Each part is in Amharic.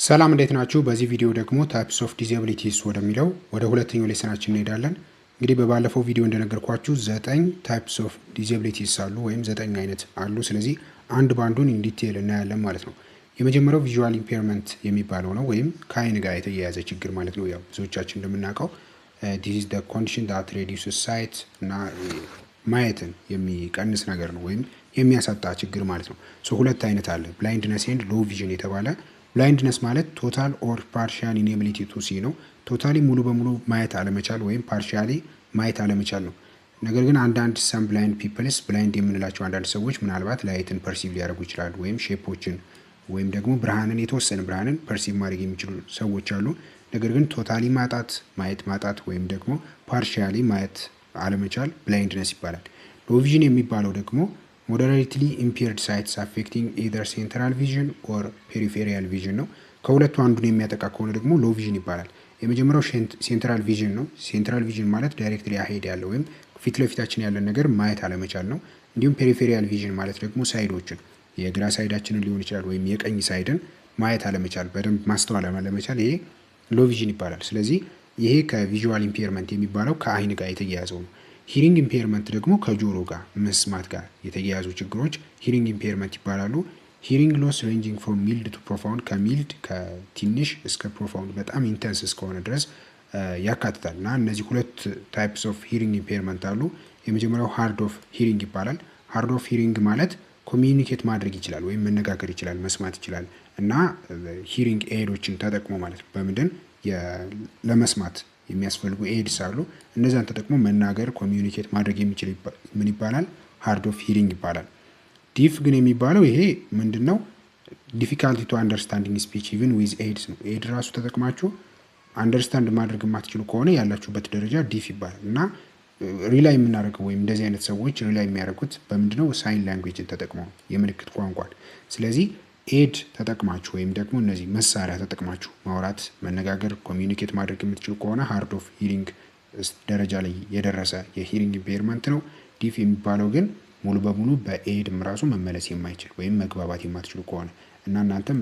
ሰላም እንዴት ናችሁ? በዚህ ቪዲዮ ደግሞ ታይፕስ ኦፍ ዲዛቢሊቲስ ወደሚለው ወደ ሁለተኛው ሌሰናችን እንሄዳለን። እንግዲህ በባለፈው ቪዲዮ እንደነገርኳችሁ 9 ታይፕስ ኦፍ ዲዛቢሊቲስ አሉ ወይም 9 አይነት አሉ። ስለዚህ አንድ ባንዱን ኢን ዲቴይል እናያለን ማለት ነው። የመጀመሪያው ቪዥዋል ኢምፔርመንት የሚባለው ነው ወይም ከአይን ጋር የተያያዘ ችግር ማለት ነው። ያው ብዙዎቻችን እንደምናውቀው ዲስ ኢዝ ዘ ኮንዲሽን ዳት ሬዲዩስስ ሳይት እና ማየትን የሚቀንስ ነገር ነው ወይም የሚያሳጣ ችግር ማለት ነው። ሶ ሁለት አይነት አለ፣ ብላይንድነስ ኤንድ ሎ ቪዥን የተባለ። ብላይንድነስ ማለት ቶታል ኦር ፓርሻል ኢኔቢሊቲ ቱ ሲ ነው። ቶታሊ ሙሉ በሙሉ ማየት አለመቻል ወይም ፓርሻሊ ማየት አለመቻል ነው። ነገር ግን አንዳንድ ሰም ብላይንድ ፒፕልስ ብላይንድ የምንላቸው አንዳንድ ሰዎች ምናልባት ላይትን ፐርሲቭ ሊያደርጉ ይችላሉ ወይም ሼፖችን ወይም ደግሞ ብርሃንን የተወሰነ ብርሃንን ፐርሲቭ ማድረግ የሚችሉ ሰዎች አሉ። ነገር ግን ቶታሊ ማየት ማጣት ወይም ደግሞ ፓርሻሊ ማየት አለመቻል ብላይንድነስ ይባላል። ሎ ቪዥን የሚባለው ደግሞ ሞደሬትሊ ኢምፔርድ ሳይትስ አፌክቲንግ ኢዘር ሴንትራል ቪዥን ኦር ፔሪፌሪያል ቪዥን ነው። ከሁለቱ አንዱን የሚያጠቃ ከሆነ ደግሞ ሎ ቪዥን ይባላል። የመጀመሪያው ሴንትራል ቪዥን ነው። ሴንትራል ቪዥን ማለት ዳይሬክትሊ አሄድ ያለው ወይም ፊት ለፊታችን ያለን ነገር ማየት አለመቻል ነው። እንዲሁም ፔሪፌሪያል ቪዥን ማለት ደግሞ ሳይዶችን የግራ ሳይዳችንን ሊሆን ይችላል ወይም የቀኝ ሳይድን ማየት አለመቻል፣ በደንብ ማስተዋል አለመቻል፣ ይሄ ሎ ቪዥን ይባላል። ስለዚህ ይሄ ከቪዥዋል ኢምፔርመንት የሚባለው ከአይን ጋር የተያያዘው ነው። ሂሪንግ ኢምፔርመንት ደግሞ ከጆሮ ጋር መስማት ጋር የተያያዙ ችግሮች ሂሪንግ ኢምፔርመንት ይባላሉ። ሂሪንግ ሎስ ሬንጂንግ ፍሮም ሚልድ ቱ ፕሮፋውንድ፣ ከሚልድ ከትንሽ እስከ ፕሮፋውንድ በጣም ኢንተንስ እስከሆነ ድረስ ያካትታል። እና እነዚህ ሁለት ታይፕስ ኦፍ ሂሪንግ ኢምፔርመንት አሉ። የመጀመሪያው ሃርድ ኦፍ ሂሪንግ ይባላል። ሃርድ ኦፍ ሂሪንግ ማለት ኮሚዩኒኬት ማድረግ ይችላል ወይም መነጋገር ይችላል፣ መስማት ይችላል እና ሂሪንግ ኤዶችን ተጠቅሞ ማለት ነው። በምንድን ለመስማት የሚያስፈልጉ ኤድስ አሉ። እነዛን ተጠቅሞ መናገር ኮሚዩኒኬት ማድረግ የሚችል ምን ይባላል? ሃርድ ኦፍ ሂሪንግ ይባላል። ዲፍ ግን የሚባለው ይሄ ምንድን ነው? ዲፊካልቲ ቱ አንደርስታንዲንግ ስፒች ኢቭን ዊዝ ኤድስ ነው። ኤድ ራሱ ተጠቅማችሁ አንደርስታንድ ማድረግ የማትችሉ ከሆነ ያላችሁበት ደረጃ ዲፍ ይባላል። እና ሪላይ የምናደርገው ወይም እንደዚህ አይነት ሰዎች ሪላይ የሚያደርጉት በምንድነው? ሳይን ላንጉዌጅን ተጠቅመው የምልክት ቋንቋን። ስለዚህ ኤድ ተጠቅማችሁ ወይም ደግሞ እነዚህ መሳሪያ ተጠቅማችሁ ማውራት፣ መነጋገር፣ ኮሚዩኒኬት ማድረግ የምትችሉ ከሆነ ሃርድ ኦፍ ሂሪንግ ደረጃ ላይ የደረሰ የሂሪንግ ኢምፔርመንት ነው። ዲፍ የሚባለው ግን ሙሉ በሙሉ በኤድም ራሱ መመለስ የማይችል ወይም መግባባት የማትችሉ ከሆነ እና እናንተም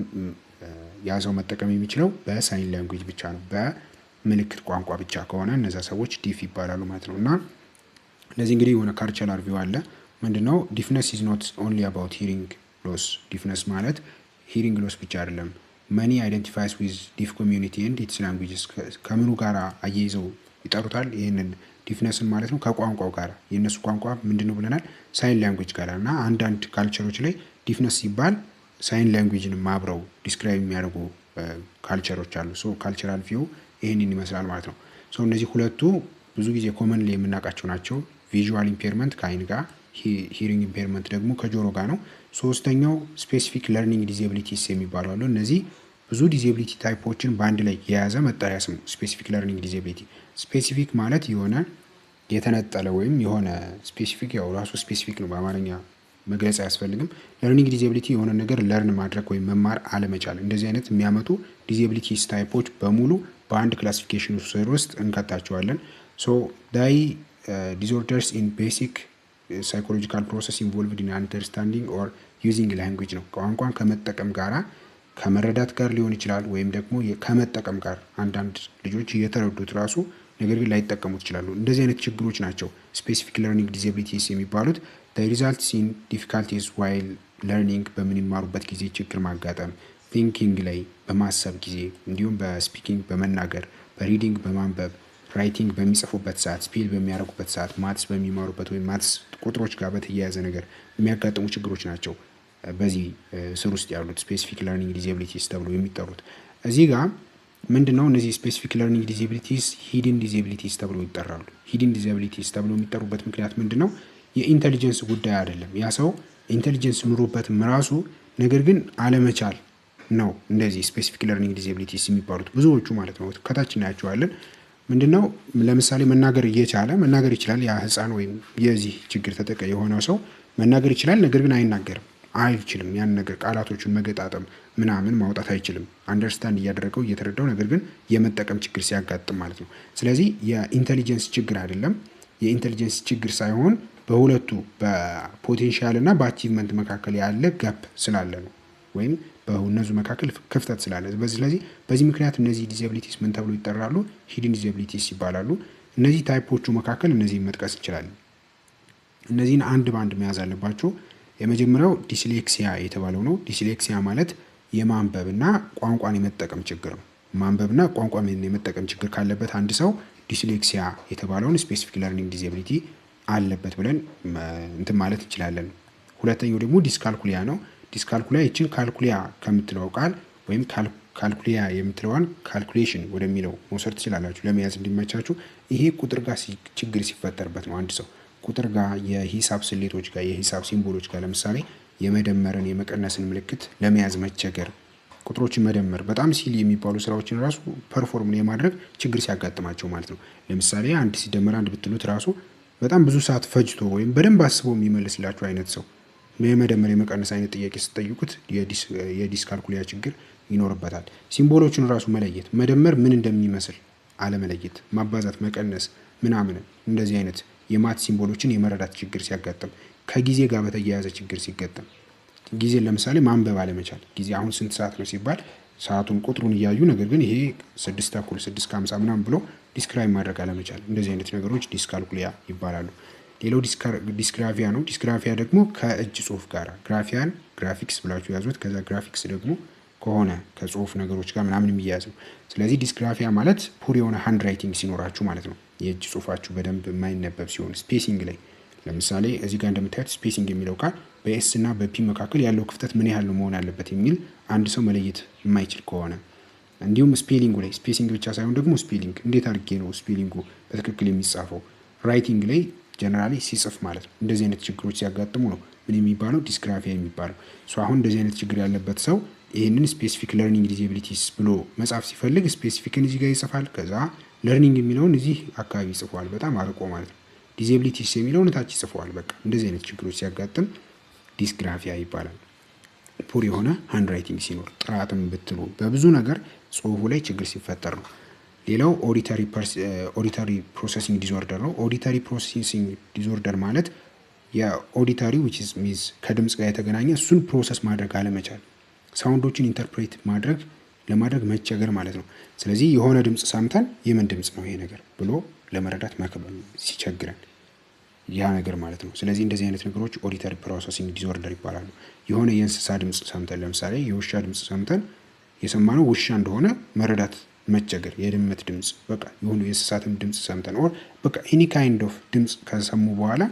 ያ ሰው መጠቀም የሚችለው በሳይን ላንጉዌጅ ብቻ ነው፣ በምልክት ቋንቋ ብቻ ከሆነ እነዛ ሰዎች ዲፍ ይባላሉ ማለት ነው። እና ለዚህ እንግዲህ የሆነ ካልቸራል ቪው አለ። ምንድነው? ዲፍነስ ኢዝ ኖት ኦንሊ አባውት ሂሪንግ ሎስ። ዲፍነስ ማለት ሂሪንግ ሎስ ብቻ አይደለም። መኒ አይደንቲፋይስ ዊዝ ዲፍ ኮሚዩኒቲ ኤንድ ኢትስ ላንጉዌጅስ። ከምኑ ጋር አያይዘው ይጠሩታል ይህንን ዲፍነስን ማለት ነው? ከቋንቋው ጋር። የእነሱ ቋንቋ ምንድን ነው ብለናል? ሳይን ላንጉዌጅ ጋር እና አንዳንድ ካልቸሮች ላይ ዲፍነስ ሲባል ሳይን ላንጉዌጅን አብረው ዲስክራይብ የሚያደርጉ ካልቸሮች አሉ። ሶ ካልቸራል ቪው ይህንን ይመስላል ማለት ነው። ሶ እነዚህ ሁለቱ ብዙ ጊዜ ኮመን ላይ የምናውቃቸው ናቸው። ቪዥዋል ኢምፔርመንት ከአይን ጋር፣ ሂሪንግ ኢምፔርመንት ደግሞ ከጆሮ ጋር ነው። ሶስተኛው ስፔሲፊክ ለርኒንግ ዲዛቢሊቲስ የሚባሉ አሉ። እነዚህ ብዙ ዲዛቢሊቲ ታይፖችን በአንድ ላይ የያዘ መጠሪያ ስም ስፔሲፊክ ለርኒንግ ዲዛቢሊቲ። ስፔሲፊክ ማለት የሆነ የተነጠለ ወይም የሆነ ስፔሲፊክ፣ ያው ራሱ ስፔሲፊክ ነው፣ በአማርኛ መግለጽ አያስፈልግም። ለርኒንግ ዲዛቢሊቲ የሆነ ነገር ለርን ማድረግ ወይም መማር አለመቻል። እንደዚህ አይነት የሚያመጡ ዲዛቢሊቲስ ታይፖች በሙሉ በአንድ ክላሲፊኬሽን ስር ውስጥ እንከታቸዋለን። ሶ ዳይ ዲስኦርደርስ ኢን ቤሲክ ሳይኮሎጂካል ፕሮሰስ ኢንቮልቭድ ኢን አንደርስታንዲንግ ኦር ዩዚንግ ላንጉዌጅ ነው። ቋንቋን ከመጠቀም ጋራ ከመረዳት ጋር ሊሆን ይችላል ወይም ደግሞ ከመጠቀም ጋር አንዳንድ ልጆች እየተረዱት ራሱ ነገር ግን ላይጠቀሙት ይችላሉ። እንደዚህ አይነት ችግሮች ናቸው ስፔሲፊክ ለርኒንግ ዲዛቢሊቲስ የሚባሉት። ሪዛልትስ ኢን ዲፊካልቲስ ዋይል ለርኒንግ፣ በምንማሩበት ጊዜ ችግር ማጋጠም፣ ቲንኪንግ ላይ በማሰብ ጊዜ፣ እንዲሁም በስፒኪንግ በመናገር፣ በሪዲንግ በማንበብ፣ ራይቲንግ በሚጽፉበት ሰዓት፣ ስፔል በሚያደርጉበት ሰዓት፣ ማትስ በሚማሩበት ወይም ማትስ ቁጥሮች ጋር በተያያዘ ነገር የሚያጋጥሙ ችግሮች ናቸው በዚህ ስር ውስጥ ያሉት ስፔሲፊክ ለርኒንግ ዲዛቢሊቲስ ተብሎ የሚጠሩት። እዚህ ጋር ምንድን ነው? እነዚህ ስፔሲፊክ ለርኒንግ ዲዛቢሊቲስ ሂድን ዲዛቢሊቲስ ተብሎ ይጠራሉ። ሂድን ዲዛቢሊቲስ ተብሎ የሚጠሩበት ምክንያት ምንድን ነው? የኢንቴሊጀንስ ጉዳይ አይደለም። ያ ሰው ኢንቴሊጀንስ ኑሮበትም ራሱ ነገር ግን አለመቻል ነው። እንደዚህ ስፔሲፊክ ለርኒንግ ዲዛቢሊቲስ የሚባሉት ብዙዎቹ ማለት ነው። ከታች እናያቸዋለን። ምንድነው? ለምሳሌ መናገር እየቻለ መናገር ይችላል። ያ ህፃን ወይም የዚህ ችግር ተጠቃ የሆነው ሰው መናገር ይችላል፣ ነገር ግን አይናገርም፣ አይችልም። ያን ነገር ቃላቶቹን መገጣጠም ምናምን ማውጣት አይችልም። አንደርስታንድ እያደረገው እየተረዳው፣ ነገር ግን የመጠቀም ችግር ሲያጋጥም ማለት ነው። ስለዚህ የኢንቴሊጀንስ ችግር አይደለም። የኢንቴሊጀንስ ችግር ሳይሆን በሁለቱ በፖቴንሻል እና በአቺቭመንት መካከል ያለ ጋፕ ስላለ ነው። ወይም በእነዚህ መካከል ክፍተት ስላለ በዚህ ምክንያት እነዚህ ዲዛቢሊቲስ ምን ተብሎ ይጠራሉ? ሂድን ዲዛቢሊቲስ ይባላሉ። እነዚህ ታይፖቹ መካከል እነዚህን መጥቀስ እንችላለን። እነዚህን አንድ በአንድ መያዝ አለባቸው። የመጀመሪያው ዲስሌክሲያ የተባለው ነው። ዲስሌክሲያ ማለት የማንበብና ቋንቋን የመጠቀም ችግር ነው። ማንበብና ቋንቋን የመጠቀም ችግር ካለበት አንድ ሰው ዲስሌክሲያ የተባለውን ስፔሲፊክ ለርኒንግ ዲዛቢሊቲ አለበት ብለን እንትን ማለት እንችላለን። ሁለተኛው ደግሞ ዲስካልኩሊያ ነው። ዲስካልኩሊያ ይችን ካልኩሊያ ከምትለው ቃል ወይም ካልኩሊያ የምትለዋን ካልኩሌሽን ወደሚለው መውሰድ ትችላላችሁ ለመያዝ እንዲመቻችሁ። ይሄ ቁጥር ጋር ችግር ሲፈጠርበት ነው። አንድ ሰው ቁጥር ጋር የሂሳብ ስሌቶች ጋር የሂሳብ ሲምቦሎች ጋር ለምሳሌ የመደመርን የመቀነስን ምልክት ለመያዝ መቸገር፣ ቁጥሮችን መደመር በጣም ሲሊ የሚባሉ ስራዎችን ራሱ ፐርፎርም የማድረግ ችግር ሲያጋጥማቸው ማለት ነው። ለምሳሌ አንድ ሲደመር አንድ ብትሉት ራሱ በጣም ብዙ ሰዓት ፈጅቶ ወይም በደንብ አስቦ የሚመልስላችሁ አይነት ሰው የመደመር የመቀነስ አይነት ጥያቄ ስትጠይቁት የዲስካልኩሊያ ችግር ይኖርበታል። ሲምቦሎቹን ራሱ መለየት፣ መደመር ምን እንደሚመስል አለመለየት፣ ማባዛት፣ መቀነስ ምናምን እንደዚህ አይነት የማት ሲምቦሎችን የመረዳት ችግር ሲያጋጥም፣ ከጊዜ ጋር በተያያዘ ችግር ሲገጠም፣ ጊዜን ለምሳሌ ማንበብ አለመቻል። ጊዜ አሁን ስንት ሰዓት ነው ሲባል ሰዓቱን ቁጥሩን እያዩ ነገር ግን ይሄ 6:30 6:50 ምናምን ብሎ ዲስክራይብ ማድረግ አለመቻል። እንደዚህ አይነት ነገሮች ዲስካልኩሊያ ይባላሉ። ሌላው ዲስግራፊያ ነው። ዲስግራፊያ ደግሞ ከእጅ ጽሁፍ ጋር ግራፊያን ግራፊክስ ብላችሁ ያዙት። ከዛ ግራፊክስ ደግሞ ከሆነ ከጽሁፍ ነገሮች ጋር ምናምን የሚያያዝ ነው። ስለዚህ ዲስግራፊያ ማለት ፑር የሆነ ሃንድ ራይቲንግ ሲኖራችሁ ማለት ነው። የእጅ ጽሁፋችሁ በደንብ የማይነበብ ሲሆን ስፔሲንግ ላይ ለምሳሌ እዚህ ጋር እንደምታዩት ስፔሲንግ የሚለው ቃል በኤስ እና በፒ መካከል ያለው ክፍተት ምን ያህል ነው መሆን አለበት የሚል አንድ ሰው መለየት የማይችል ከሆነ፣ እንዲሁም ስፔሊንጉ ላይ ስፔሲንግ ብቻ ሳይሆን ደግሞ ስፔሊንግ እንዴት አድርጌ ነው ስፔሊንጉ በትክክል የሚጻፈው ራይቲንግ ላይ ጀነራሊ ሲጽፍ ማለት ነው። እንደዚህ አይነት ችግሮች ሲያጋጥሙ ነው ምን የሚባለው ዲስግራፊያ የሚባለው። አሁን እንደዚህ አይነት ችግር ያለበት ሰው ይህንን ስፔሲፊክ ለርኒንግ ዲዛቢሊቲስ ብሎ መጻፍ ሲፈልግ ስፔሲፊክን እዚህ ጋር ይጽፋል። ከዛ ለርኒንግ የሚለውን እዚህ አካባቢ ይጽፈዋል፣ በጣም አርቆ ማለት ነው። ዲዛቢሊቲስ የሚለውን ታች ይጽፈዋል። በቃ እንደዚህ አይነት ችግሮች ሲያጋጥም ዲስግራፊያ ይባላል። ፑር የሆነ ሃንድ ራይቲንግ ሲኖር ጥራትም ብትሉ በብዙ ነገር ጽሁፉ ላይ ችግር ሲፈጠር ነው። ሌላው ኦዲተሪ ፕሮሰሲንግ ዲስኦርደር ነው። ኦዲተሪ ፕሮሰሲንግ ዲስኦርደር ማለት የኦዲተሪ ዊች ኢዝ ሚዝ ከድምጽ ጋር የተገናኘ እሱን ፕሮሰስ ማድረግ አለመቻል፣ ሳውንዶችን ኢንተርፕሬት ለማድረግ መቸገር ማለት ነው። ስለዚህ የሆነ ድምጽ ሰምተን የምን ድምጽ ነው ይሄ ነገር ብሎ ለመረዳት ሲቸግረን ያ ነገር ማለት ነው። ስለዚህ እንደዚህ አይነት ነገሮች ኦዲተሪ ፕሮሰሲንግ ዲስኦርደር ይባላሉ። የሆነ የእንስሳ ድምጽ ሰምተን ለምሳሌ የውሻ ድምጽ ሰምተን የሰማነው ውሻ እንደሆነ መረዳት መቸገር፣ የድመት ድምጽ በቃ የሆኑ የእንስሳትም ድምጽ ሰምተን ኦር በቃ ኤኒ ካይንድ ኦፍ ድምጽ ከሰሙ በኋላ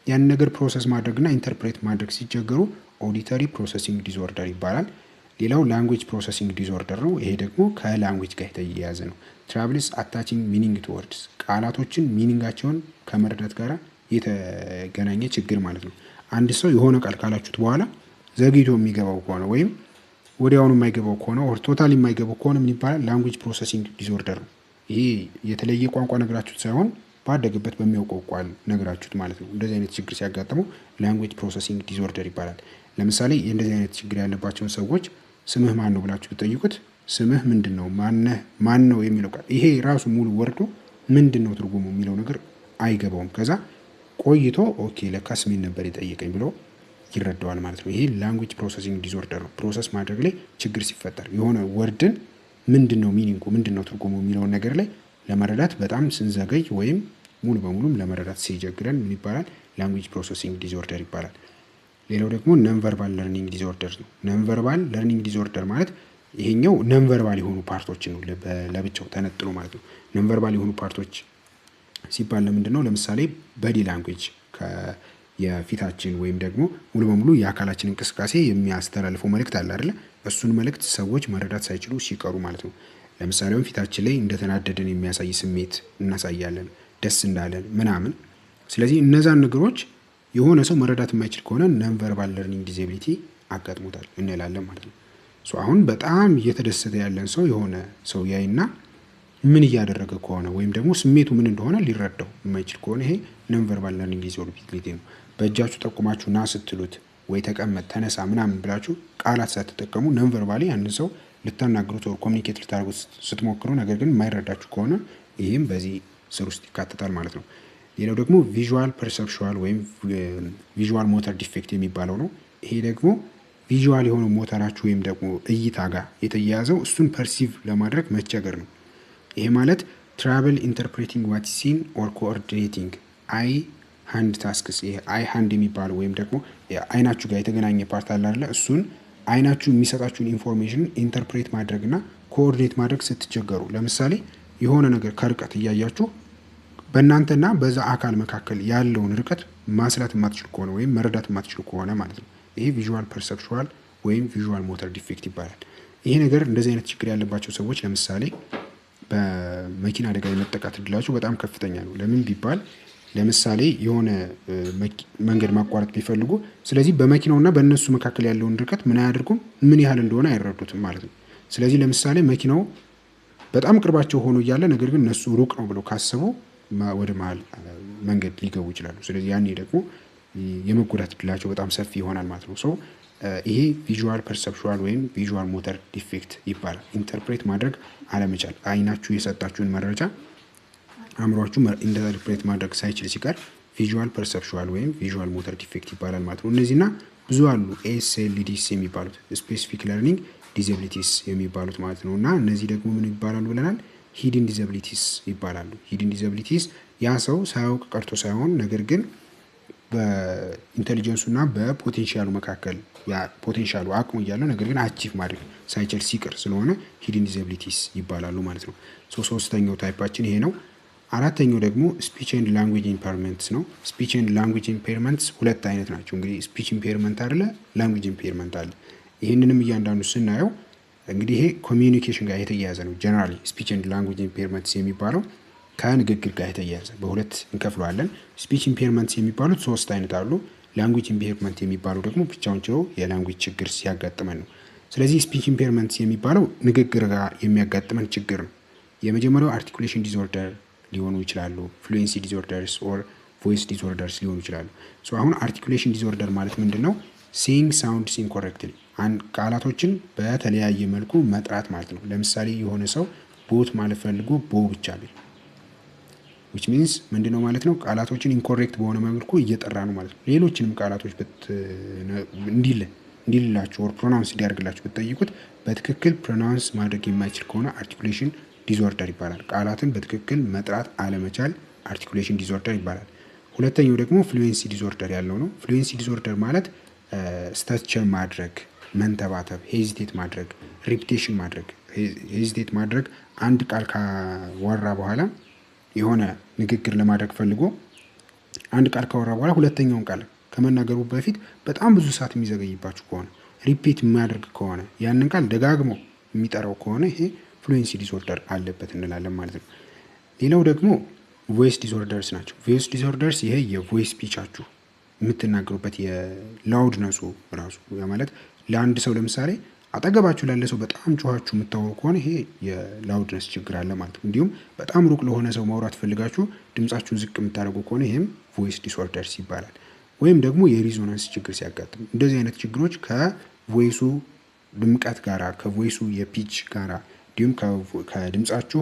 ያን ነገር ፕሮሰስ ማድረግና ኢንተርፕሬት ማድረግ ሲቸገሩ ኦዲተሪ ፕሮሰሲንግ ዲስኦርደር ይባላል። ሌላው ላንጉዌጅ ፕሮሰሲንግ ዲስኦርደር ነው። ይሄ ደግሞ ከላንጉዌጅ ጋር የተያያዘ ነው። ትራቭልስ አታቺንግ ሚኒንግ ቱ ወርድስ ቃላቶችን ሚኒንጋቸውን ከመረዳት ጋር የተገናኘ ችግር ማለት ነው። አንድ ሰው የሆነ ቃል ካላችሁት በኋላ ዘግይቶ የሚገባው ከሆነ ወይም ወዲያውኑ የማይገባው ከሆነ ኦር ቶታሊ የማይገባው ከሆነ ምን ይባላል? ላንጉዌጅ ፕሮሰሲንግ ዲስኦርደር ነው። ይሄ የተለየ ቋንቋ ነግራችሁት ሳይሆን ባደገበት በሚያውቀው ቋል ነግራችሁት ማለት ነው። እንደዚህ አይነት ችግር ሲያጋጥመው ላንጉዌጅ ፕሮሰሲንግ ዲስኦርደር ይባላል። ለምሳሌ እንደዚህ አይነት ችግር ያለባቸውን ሰዎች ስምህ ማን ነው ብላችሁ ብትጠይቁት ስምህ ምንድን ነው ማን ነው የሚለው ቃል ይሄ ራሱ ሙሉ ወርዶ ምንድን ነው ትርጉሙ የሚለው ነገር አይገባውም። ከዛ ቆይቶ ኦኬ ለካ ስሜን ነበር የጠየቀኝ ብሎ ይረዳዋል ማለት ነው። ይሄ ላንጉዌጅ ፕሮሰሲንግ ዲስኦርደር ነው። ፕሮሰስ ማድረግ ላይ ችግር ሲፈጠር የሆነ ወርድን ምንድን ነው ሚኒንጉ ምንድን ነው ትርጉሙ የሚለውን ነገር ላይ ለመረዳት በጣም ስንዘገይ ወይም ሙሉ በሙሉም ለመረዳት ሲጀግረን ምን ይባላል? ላንጉዌጅ ፕሮሰሲንግ ዲስኦርደር ይባላል። ሌላው ደግሞ ነንቨርባል ለርኒንግ ዲስኦርደር ነው። ነንቨርባል ለርኒንግ ዲስኦርደር ማለት ይሄኛው ነንቨርባል የሆኑ ፓርቶችን ነው ለብቻው ተነጥሎ ማለት ነው። ነንቨርባል የሆኑ ፓርቶች ሲባል ለምንድን ነው? ለምሳሌ በዲ ላንጉዌጅ የፊታችን ወይም ደግሞ ሙሉ በሙሉ የአካላችን እንቅስቃሴ የሚያስተላልፈው መልእክት አለ አይደለ? እሱን መልእክት ሰዎች መረዳት ሳይችሉ ሲቀሩ ማለት ነው። ለምሳሌ ፊታችን ላይ እንደተናደደን የሚያሳይ ስሜት እናሳያለን፣ ደስ እንዳለን ምናምን። ስለዚህ እነዛን ነገሮች የሆነ ሰው መረዳት የማይችል ከሆነ ነንቨርባል ለርኒንግ ዲዛቢሊቲ አጋጥሞታል እንላለን ማለት ነው። አሁን በጣም እየተደሰተ ያለን ሰው የሆነ ሰው ያይና ምን እያደረገ ከሆነ ወይም ደግሞ ስሜቱ ምን እንደሆነ ሊረዳው የማይችል ከሆነ ይሄ ነንቨርባል ለርኒንግ ዲዛቢሊቲ ነው። በእጃችሁ ጠቁማችሁ ና ስትሉት ወይ ተቀመጥ፣ ተነሳ ምናምን ብላችሁ ቃላት ሳትጠቀሙ ነንቨርባሊ አንድን ሰው ልታናግሩት ወር ኮሚኒኬት ልታደርጉት ስትሞክሩ ነገር ግን የማይረዳችሁ ከሆነ ይህም በዚህ ስር ውስጥ ይካተታል ማለት ነው። ሌላው ደግሞ ቪዥዋል ፐርሰፕሽዋል ወይም ቪዥዋል ሞተር ዲፌክት የሚባለው ነው። ይሄ ደግሞ ቪዥዋል የሆነው ሞተራችሁ ወይም ደግሞ እይታ ጋር የተያያዘው እሱን ፐርሲቭ ለማድረግ መቸገር ነው። ይሄ ማለት ትራቨል ኢንተርፕሬቲንግ ዋት ሲን ኦር ኮኦርዲኔቲንግ አይ ሃንድ ታስክስ። ይሄ አይ ሃንድ የሚባለው ወይም ደግሞ አይናችሁ ጋር የተገናኘ ፓርት አለ አይደለ? እሱን አይናችሁ የሚሰጣችሁን ኢንፎርሜሽን ኢንተርፕሬት ማድረግና ኮኦርዲኔት ማድረግ ስትቸገሩ፣ ለምሳሌ የሆነ ነገር ከርቀት እያያችሁ በእናንተና በዛ አካል መካከል ያለውን ርቀት ማስላት የማትችሉ ከሆነ ወይም መረዳት የማትችሉ ከሆነ ማለት ነው፣ ይሄ ቪዥዋል ፐርሰፕሽዋል ወይም ቪዥዋል ሞተር ዲፌክት ይባላል። ይሄ ነገር እንደዚህ አይነት ችግር ያለባቸው ሰዎች ለምሳሌ በመኪና አደጋ የመጠቃት እድላቸው በጣም ከፍተኛ ነው። ለምን ቢባል ለምሳሌ የሆነ መንገድ ማቋረጥ ቢፈልጉ፣ ስለዚህ በመኪናውና በእነሱ መካከል ያለውን ርቀት ምን አያደርጉም፣ ምን ያህል እንደሆነ አይረዱትም ማለት ነው። ስለዚህ ለምሳሌ መኪናው በጣም ቅርባቸው ሆኖ እያለ ነገር ግን እነሱ ሩቅ ነው ብለው ካሰቡ ወደ መሀል መንገድ ሊገቡ ይችላሉ። ስለዚህ ያኔ ደግሞ የመጎዳት እድላቸው በጣም ሰፊ ይሆናል ማለት ነው። ሰው ይሄ ቪዥዋል ፐርሰፕሽዋል ወይም ቪዥዋል ሞተር ዲፌክት ይባላል። ኢንተርፕሬት ማድረግ አለመቻል፣ አይናችሁ የሰጣችሁን መረጃ አእምሯችሁ ኢንተርፕሬት ማድረግ ሳይችል ሲቀር ቪዥዋል ፐርሰፕሽዋል ወይም ቪዥዋል ሞተር ዲፌክት ይባላል ማለት ነው። እነዚህና ብዙ አሉ ኤስኤልዲስ የሚባሉት ስፔሲፊክ ለርኒንግ ዲዛቢሊቲስ የሚባሉት ማለት ነው። እና እነዚህ ደግሞ ምን ይባላሉ ብለናል? ሂድን ዲዛቢሊቲስ ይባላሉ። ሂድን ዲዛቢሊቲስ ያ ሰው ሳያውቅ ቀርቶ ሳይሆን ነገር ግን በኢንቴሊጀንሱና በፖቴንሻሉ መካከል ፖቴንሻሉ አቅሙ እያለው ነገር ግን አቺቭ ማድረግ ሳይችል ሲቀር ስለሆነ ሂድን ዲዛቢሊቲስ ይባላሉ ማለት ነው። ሶስተኛው ታይፓችን ይሄ ነው። አራተኛው ደግሞ ስፒች ኤንድ ላንጉዌጅ ኢምፔርመንትስ ነው። ስፒች ኤንድ ላንጉዌጅ ኢምፔርመንትስ ሁለት አይነት ናቸው። እንግዲህ ስፒች ኢምፔርመንት አለ፣ ላንጉዌጅ ኢምፔርመንት አለ። ይህንንም እያንዳንዱ ስናየው እንግዲህ ይሄ ኮሚዩኒኬሽን ጋር የተያያዘ ነው። ጀነራሊ ስፒች ኤንድ ላንጉዌጅ ኢምፔርመንትስ የሚባለው ከንግግር ጋር የተያያዘ በሁለት እንከፍለዋለን። ስፒች ኢምፔርመንትስ የሚባሉት ሶስት አይነት አሉ። ላንጉዌጅ ኢምፔርመንት የሚባለው ደግሞ ብቻውን ችሎ የላንጉዌጅ ችግር ሲያጋጥመን ነው። ስለዚህ ስፒች ኢምፔርመንትስ የሚባለው ንግግር ጋር የሚያጋጥመን ችግር ነው። የመጀመሪያው አርቲኩሌሽን ዲስኦርደር ሊሆኑ ይችላሉ። ፍሉዌንሲ ዲስኦርደርስ ኦር ቮይስ ዲስኦርደርስ ሊሆኑ ይችላሉ። አሁን አርቲኩሌሽን ዲስኦርደር ማለት ምንድን ነው? ሲንግ ሳውንድስ ኢንኮሬክትሊ፣ ቃላቶችን በተለያየ መልኩ መጥራት ማለት ነው። ለምሳሌ የሆነ ሰው ቦት ማለት ፈልጎ ቦ ብቻ ቢል ዊች ሚንስ ምንድን ነው ማለት ነው? ቃላቶችን ኢንኮሬክት በሆነ መልኩ እየጠራ ነው ማለት ነው። ሌሎችንም ቃላቶች እንዲልላችሁ ኦር ፕሮናውንስ እንዲያደርግላችሁ ብትጠይቁት በትክክል ፕሮናውንስ ማድረግ የማይችል ከሆነ አርቲኩሌሽን ዲስኦርደር ይባላል። ቃላትን በትክክል መጥራት አለመቻል አርቲኩሌሽን ዲስኦርደር ይባላል። ሁለተኛው ደግሞ ፍሉዌንሲ ዲስኦርደር ያለው ነው። ፍሉዌንሲ ዲስኦርደር ማለት ስተቸር ማድረግ፣ መንተባተብ፣ ሄዚቴት ማድረግ፣ ሪፒቴሽን ማድረግ። ሄዚቴት ማድረግ አንድ ቃል ካወራ በኋላ የሆነ ንግግር ለማድረግ ፈልጎ አንድ ቃል ካወራ በኋላ ሁለተኛውን ቃል ከመናገሩ በፊት በጣም ብዙ ሰዓት የሚዘገይባችሁ ከሆነ ሪፒት የሚያደርግ ከሆነ ያንን ቃል ደጋግሞ የሚጠራው ከሆነ ይሄ ፍሉዌንሲ ዲስኦርደር አለበት እንላለን ማለት ነው። ሌላው ደግሞ ቮይስ ዲስኦርደርስ ናቸው። ቮይስ ዲስኦርደርስ ይሄ የቮይስ ፒቻችሁ የምትናገሩበት የላውድነሱ ራሱ ማለት ለአንድ ሰው ለምሳሌ አጠገባችሁ ላለ ሰው በጣም ጮኻችሁ የምታወሩ ከሆነ ይሄ የላውድነስ ችግር አለ ማለት ነው። እንዲሁም በጣም ሩቅ ለሆነ ሰው ማውራት ፈልጋችሁ ድምጻችሁን ዝቅ የምታደርጉ ከሆነ ይህም ቮይስ ዲስኦርደርስ ይባላል። ወይም ደግሞ የሪዞናንስ ችግር ሲያጋጥም እንደዚህ አይነት ችግሮች ከቮይሱ ድምቀት ጋራ ከቮይሱ የፒች ጋራ እንዲሁም ከድምጻችሁ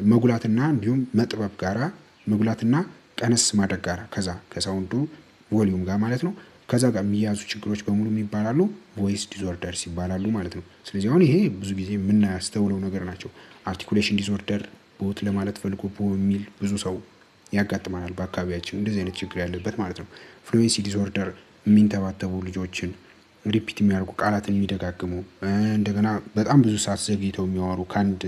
መጉላትና እንዲሁም መጥበብ ጋራ መጉላትና ቀነስ ማድረግ ጋራ ከዛ ከሳውንዱ ቮሊዩም ጋር ማለት ነው ከዛ ጋር የሚያዙ ችግሮች በሙሉ የሚባላሉ ቮይስ ዲስኦርደርስ ይባላሉ ማለት ነው። ስለዚህ አሁን ይሄ ብዙ ጊዜ የምናስተውለው ነገር ናቸው። አርቲኩሌሽን ዲስኦርደር ቦት ለማለት ፈልጎ ቦ የሚል ብዙ ሰው ያጋጥመናል በአካባቢያችን እንደዚህ አይነት ችግር ያለበት ማለት ነው። ፍሉዌንሲ ዲስኦርደር የሚንተባተቡ ልጆችን፣ ሪፒት የሚያደርጉ ቃላትን የሚደጋግሙ እንደገና በጣም ብዙ ሰዓት ዘግይተው የሚያወሩ ከአንድ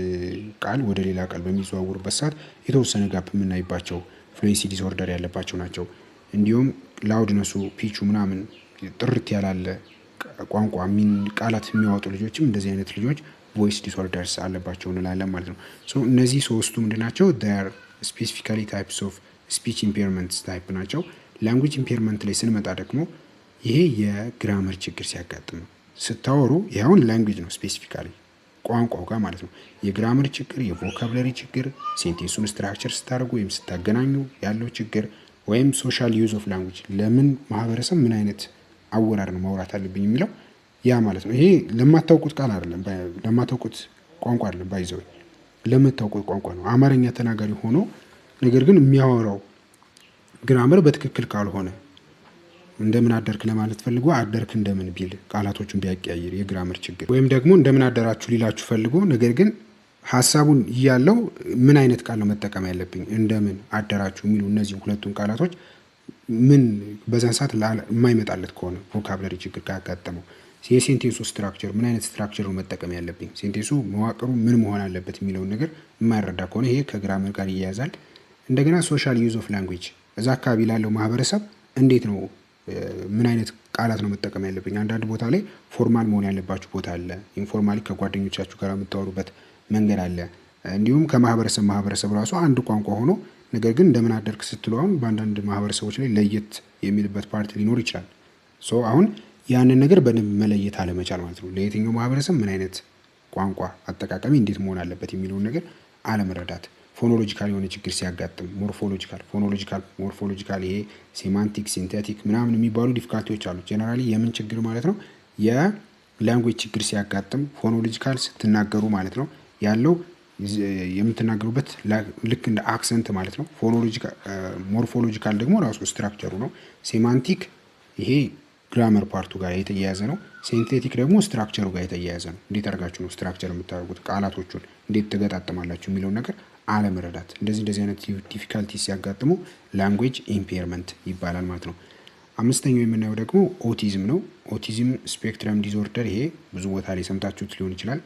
ቃል ወደ ሌላ ቃል በሚዘዋውሩበት ሰዓት የተወሰነ ጋፕ የምናይባቸው ፍሉዌንሲ ዲስኦርደር ያለባቸው ናቸው። እንዲሁም ላውድነሱ ፒቹ ምናምን ጥርት ያላለ ቋንቋ ቃላት የሚያወጡ ልጆችም እንደዚህ አይነት ልጆች ቮይስ ዲስኦርደርስ አለባቸው እንላለን ማለት ነው። እነዚህ ሶስቱ ምንድናቸው? ር ስፔሲፊካሊ ታይፕስ ኦፍ ስፒች ኢምፔርመንትስ ታይፕ ናቸው። ላንጉጅ ኢምፔርመንት ላይ ስንመጣ ደግሞ ይሄ የግራመር ችግር ሲያጋጥም ነው። ስታወሩ ይኸውን ላንጉጅ ነው ስፔሲፊካሊ ቋንቋው ጋር ማለት ነው። የግራመር ችግር፣ የቮካብለሪ ችግር፣ ሴንቴንሱን ስትራክቸር ስታደርጉ ወይም ስታገናኙ ያለው ችግር ወይም ሶሻል ዩዝ ኦፍ ላንጉጅ ለምን ማህበረሰብ ምን አይነት አወራር ነው ማውራት አለብኝ የሚለው ያ ማለት ነው። ይሄ ለማታውቁት ቃል አይደለም፣ ለማታውቁት ቋንቋ አይደለም፣ ባይዘው ለምታውቁት ቋንቋ ነው። አማርኛ ተናጋሪ ሆኖ ነገር ግን የሚያወራው ግራመር በትክክል ካልሆነ እንደምን አደርክ ለማለት ፈልጎ አደርክ እንደምን ቢል ቃላቶቹን ቢያቀያይር የግራመር ችግር፣ ወይም ደግሞ እንደምን አደራችሁ ሊላችሁ ፈልጎ ነገር ግን ሀሳቡን እያለው ምን አይነት ቃል ነው መጠቀም ያለብኝ እንደምን አደራችሁ የሚሉ እነዚህ ሁለቱን ቃላቶች ምን በዛን ሰዓት የማይመጣለት ከሆነ ቮካብለሪ ችግር ካጋጠመው የሴንቴንሱ ስትራክቸር ምን አይነት ስትራክቸር ነው መጠቀም ያለብኝ፣ ሴንቴንሱ መዋቅሩ ምን መሆን አለበት የሚለውን ነገር የማይረዳ ከሆነ ይሄ ከግራመር ጋር ይያያዛል። እንደገና ሶሻል ዩዝ ኦፍ ላንጉዌጅ እዛ አካባቢ ላለው ማህበረሰብ እንዴት ነው ምን አይነት ቃላት ነው መጠቀም ያለብኝ። አንዳንድ ቦታ ላይ ፎርማል መሆን ያለባችሁ ቦታ አለ። ኢንፎርማሊ ከጓደኞቻችሁ ጋር የምታወሩበት መንገድ አለ። እንዲሁም ከማህበረሰብ ራሱ አንድ ቋንቋ ሆኖ ነገር ግን እንደምን አደርክ ስትሉ አሁን በአንዳንድ ማህበረሰቦች ላይ ለየት የሚልበት ፓርቲ ሊኖር ይችላል። አሁን ያንን ነገር በደንብ መለየት አለመቻል ማለት ነው። ለየትኛው ማህበረሰብ ምን አይነት ቋንቋ አጠቃቀሚ እንዴት መሆን አለበት የሚለውን ነገር አለመረዳት። ፎኖሎጂካል የሆነ ችግር ሲያጋጥም ሞርፎሎጂካል፣ ይሄ ሴማንቲክ፣ ሲንቴቲክ ምናምን የሚባሉ ዲፊካልቲዎች አሉ። ጀነራሊ የምን ችግር ማለት ነው? የላንጉዌጅ ችግር ሲያጋጥም ፎኖሎጂካል ስትናገሩ ማለት ነው ያለው የምትናገሩበት ልክ እንደ አክሰንት ማለት ነው። ሞርፎሎጂካል ደግሞ ራሱ ስትራክቸሩ ነው። ሴማንቲክ ይሄ ግራመር ፓርቱ ጋር የተያያዘ ነው። ሲንቴቲክ ደግሞ ስትራክቸሩ ጋር የተያያዘ ነው። እንዴት አድርጋችሁ ነው ስትራክቸር የምታደርጉት፣ ቃላቶቹን እንዴት ትገጣጥማላችሁ የሚለውን ነገር አለመረዳት። እንደዚህ አይነት ዲፊካልቲ ሲያጋጥሙ ላንጉዌጅ ኢምፔርመንት ይባላል ማለት ነው። አምስተኛው የምናየው ደግሞ ኦቲዝም ነው። ኦቲዝም ስፔክትረም ዲስኦርደር፣ ይሄ ብዙ ቦታ ላይ ሰምታችሁት ሊሆን ይችላል።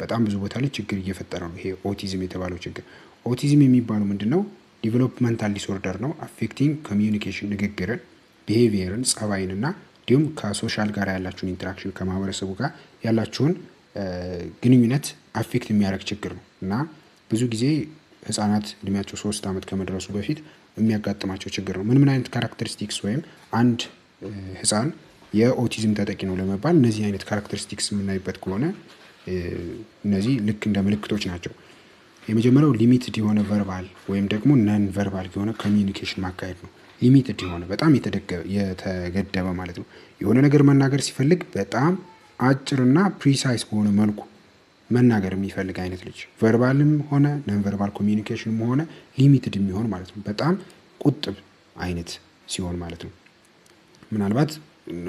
በጣም ብዙ ቦታ ላይ ችግር እየፈጠረ ነው ይሄ ኦቲዝም የተባለው ችግር። ኦቲዝም የሚባለው ምንድን ነው? ዲቨሎፕመንታል ዲስኦርደር ነው። አፌክቲንግ ኮሚዩኒኬሽን፣ ንግግርን፣ ቢሄቪየርን፣ ጸባይን እና እንዲሁም ከሶሻል ጋር ያላችሁን ኢንተራክሽን ከማህበረሰቡ ጋር ያላችሁን ግንኙነት አፌክት የሚያደርግ ችግር ነው እና ብዙ ጊዜ ህጻናት እድሜያቸው 3 ዓመት ከመድረሱ በፊት የሚያጋጥማቸው ችግር ነው። ምን አይነት ካራክተሪስቲክስ ወይም አንድ ህፃን የኦቲዝም ተጠቂ ነው ለመባል እነዚህ አይነት ካራክተሪስቲክስ የምናይበት ከሆነ እነዚህ ልክ እንደ ምልክቶች ናቸው። የመጀመሪያው ሊሚትድ የሆነ ቨርባል ወይም ደግሞ ነን ቨርባል የሆነ ኮሚዩኒኬሽን ማካሄድ ነው። ሊሚትድ የሆነ በጣም የተገደበ ማለት ነው። የሆነ ነገር መናገር ሲፈልግ በጣም አጭርና ፕሪሳይስ በሆነ መልኩ መናገር የሚፈልግ አይነት ልጅ፣ ቨርባልም ሆነ ነን ቨርባል ኮሚዩኒኬሽንም ሆነ ሊሚትድ የሚሆን ማለት ነው። በጣም ቁጥብ አይነት ሲሆን ማለት ነው። ምናልባት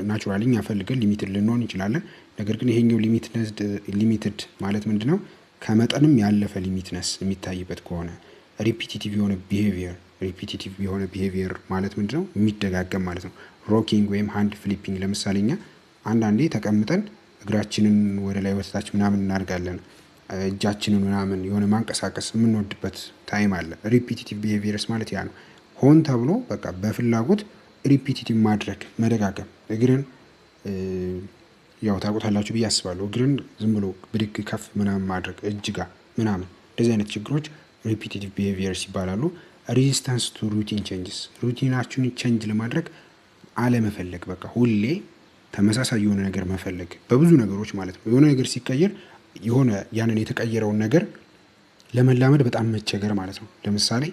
ናቹራሊ እኛ ፈልገን ሊሚትድ ልንሆን እንችላለን። ነገር ግን ይሄኛው ሊሚትድ ማለት ምንድን ነው? ከመጠንም ያለፈ ሊሚትነስ የሚታይበት ከሆነ ሪፒቲቲቭ የሆነ ቢሄቪየር ማለት ምንድን ነው? የሚደጋገም ማለት ነው። ሮኪንግ ወይም ሃንድ ፍሊፒንግ፣ ለምሳሌ እኛ አንዳንዴ ተቀምጠን እግራችንን ወደ ላይ ወደታች ምናምን እናደርጋለን። እጃችንን ምናምን የሆነ ማንቀሳቀስ የምንወድበት ታይም አለ። ሪፒቲቲቭ ቢሄቪየርስ ማለት ያ ነው። ሆን ተብሎ በቃ በፍላጎት ሪፒቲቲቭ ማድረግ፣ መደጋገም። እግርን ያው ታውቁታላችሁ ብዬ አስባለሁ። እግርን ዝም ብሎ ብድግ ከፍ ምናምን ማድረግ እጅ ጋር ምናምን፣ እንደዚህ አይነት ችግሮች ሪፒቲቲቭ ቢሄቪየርስ ይባላሉ። ሬዚስታንስ ቱ ሩቲን ቼንጅስ፣ ሩቲናችሁን ቼንጅ ለማድረግ አለመፈለግ፣ በቃ ሁሌ ተመሳሳይ የሆነ ነገር መፈለግ በብዙ ነገሮች ማለት ነው። የሆነ ነገር ሲቀየር የሆነ ያንን የተቀየረውን ነገር ለመላመድ በጣም መቸገር ማለት ነው። ለምሳሌ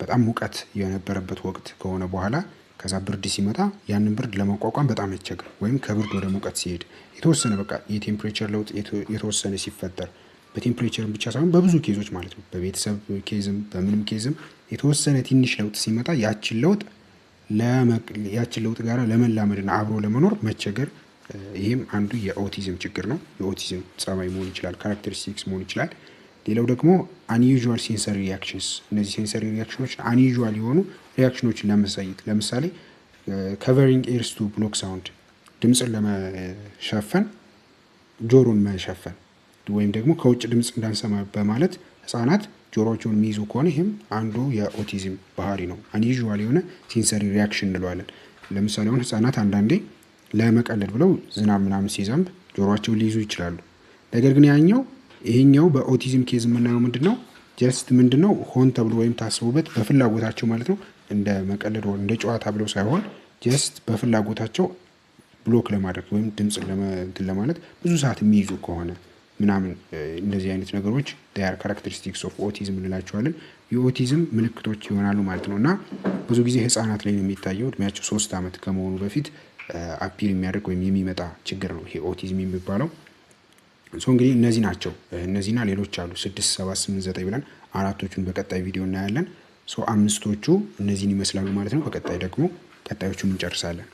በጣም ሙቀት የነበረበት ወቅት ከሆነ በኋላ ከዛ ብርድ ሲመጣ ያንን ብርድ ለመቋቋም በጣም መቸገር፣ ወይም ከብርድ ወደ ሙቀት ሲሄድ የተወሰነ በቃ የቴምፕሬቸር ለውጥ የተወሰነ ሲፈጠር፣ በቴምፕሬቸርም ብቻ ሳይሆን በብዙ ኬዞች ማለት ነው፣ በቤተሰብ ኬዝም በምንም ኬዝም የተወሰነ ትንሽ ለውጥ ሲመጣ ያችን ለውጥ ጋር ለመላመድና አብሮ ለመኖር መቸገር፣ ይህም አንዱ የኦቲዝም ችግር ነው። የኦቲዝም ጸባይ መሆን ይችላል፣ ካራክተሪስቲክስ መሆን ይችላል። ሌላው ደግሞ አንዩዥዋል ሴንሰሪ ሪያክሽንስ፣ እነዚህ ሴንሰሪ ሪያክሽኖች አንዩዥዋል የሆኑ ሪያክሽኖችን ለማሳየት፣ ለምሳሌ ከቨሪንግ ኤርስ ቱ ብሎክ ሳውንድ፣ ድምፅን ለመሸፈን ጆሮን መሸፈን ወይም ደግሞ ከውጭ ድምፅ እንዳንሰማ በማለት ህጻናት ጆሮቸውን የሚይዙ ከሆነ ይህም አንዱ የኦቲዝም ባህሪ ነው። አንዩዥዋል የሆነ ሴንሰሪ ሪያክሽን እንለዋለን። ለምሳሌ አሁን ህጻናት አንዳንዴ ለመቀለድ ብለው ዝናብ ምናምን ሲዘንብ ጆሮቸውን ሊይዙ ይችላሉ። ነገር ግን ይሄኛው በኦቲዝም ኬዝ የምናየው ምንድነው? ጀስት ምንድነው ሆን ተብሎ ወይም ታስቦበት በፍላጎታቸው ማለት ነው፣ እንደ መቀለድ ወይም እንደ ጨዋታ ብለው ሳይሆን ጀስት በፍላጎታቸው ብሎክ ለማድረግ ወይም ድምፅ ለማለት ብዙ ሰዓት የሚይዙ ከሆነ ምናምን እንደዚህ አይነት ነገሮች ዳር ካራክተሪስቲክስ ኦፍ ኦቲዝም እንላቸዋለን። የኦቲዝም ምልክቶች ይሆናሉ ማለት ነው። እና ብዙ ጊዜ ህጻናት ላይ ነው የሚታየው። እድሜያቸው 3 ዓመት ከመሆኑ በፊት አፒል የሚያደርግ ወይም የሚመጣ ችግር ነው ይሄ ኦቲዝም የሚባለው። እንግዲህ እነዚህ ናቸው። እነዚህና ሌሎች አሉ 6 7 8 9 ብለን አራቶቹን በቀጣይ ቪዲዮ እናያለን። አምስቶቹ እነዚህን ይመስላሉ ማለት ነው። በቀጣይ ደግሞ ቀጣዮቹን እንጨርሳለን።